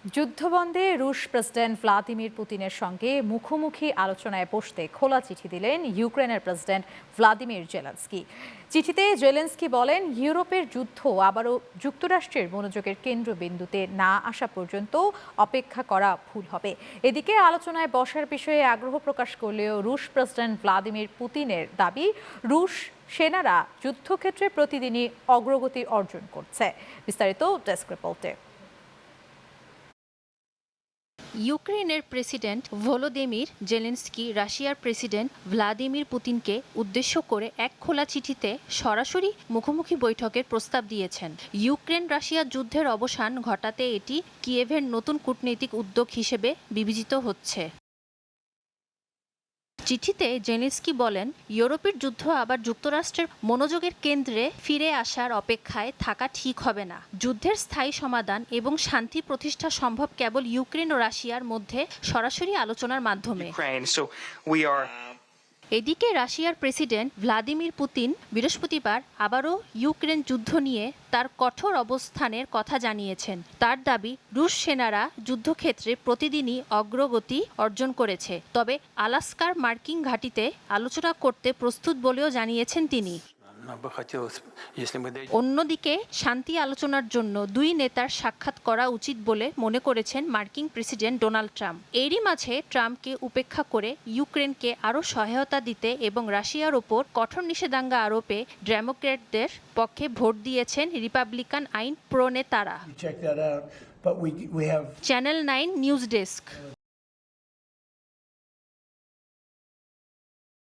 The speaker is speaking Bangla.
যুদ্ধবন্ধে রুশ প্রেসিডেন্ট ভ্লাদিমির পুতিনের সঙ্গে মুখোমুখি আলোচনায় বসতে খোলা চিঠি দিলেন ইউক্রেনের প্রেসিডেন্ট ভ্লাদিমির জেলেনস্কি। চিঠিতে জেলেনস্কি বলেন, ইউরোপের যুদ্ধ আবারও যুক্তরাষ্ট্রের মনোযোগের কেন্দ্রবিন্দুতে না আসা পর্যন্ত অপেক্ষা করা ভুল হবে। এদিকে আলোচনায় বসার বিষয়ে আগ্রহ প্রকাশ করলেও রুশ প্রেসিডেন্ট ভ্লাদিমির পুতিনের দাবি, রুশ সেনারা যুদ্ধক্ষেত্রে প্রতিদিনই অগ্রগতি অর্জন করছে। বিস্তারিত ডেস্ক রিপোর্টে। ইউক্রেনের প্রেসিডেন্ট ভলোদিমির জেলেনস্কি রাশিয়ার প্রেসিডেন্ট ভ্লাদিমির পুতিনকে উদ্দেশ্য করে এক খোলা চিঠিতে সরাসরি মুখোমুখি বৈঠকের প্রস্তাব দিয়েছেন। ইউক্রেন রাশিয়া যুদ্ধের অবসান ঘটাতে এটি কিয়েভের নতুন কূটনৈতিক উদ্যোগ হিসেবে বিবেচিত হচ্ছে। চিঠিতে জেলেনস্কি বলেন, ইউরোপের যুদ্ধ আবার যুক্তরাষ্ট্রের মনোযোগের কেন্দ্রে ফিরে আসার অপেক্ষায় থাকা ঠিক হবে না। যুদ্ধের স্থায়ী সমাধান এবং শান্তি প্রতিষ্ঠা সম্ভব কেবল ইউক্রেন ও রাশিয়ার মধ্যে সরাসরি আলোচনার মাধ্যমে। এদিকে রাশিয়ার প্রেসিডেন্ট ভ্লাদিমির পুতিন বৃহস্পতিবার আবারও ইউক্রেন যুদ্ধ নিয়ে তার কঠোর অবস্থানের কথা জানিয়েছেন। তার দাবি, রুশ সেনারা যুদ্ধক্ষেত্রে প্রতিদিনই অগ্রগতি অর্জন করেছে, তবে আলাস্কার মার্কিন ঘাঁটিতে আলোচনা করতে প্রস্তুত বলেও জানিয়েছেন তিনি। অন্যদিকে শান্তি আলোচনার জন্য দুই নেতার সাক্ষাৎ করা উচিত বলে মনে করেছেন মার্কিন প্রেসিডেন্ট ডোনাল্ড ট্রাম্প। এরই মাঝে ট্রাম্পকে উপেক্ষা করে ইউক্রেনকে আরও সহায়তা দিতে এবং রাশিয়ার ওপর কঠোর নিষেধাজ্ঞা আরোপে ডেমোক্র্যাটদের পক্ষে ভোট দিয়েছেন রিপাবলিকান আইন প্রণেতারা। Channel 9 news desk.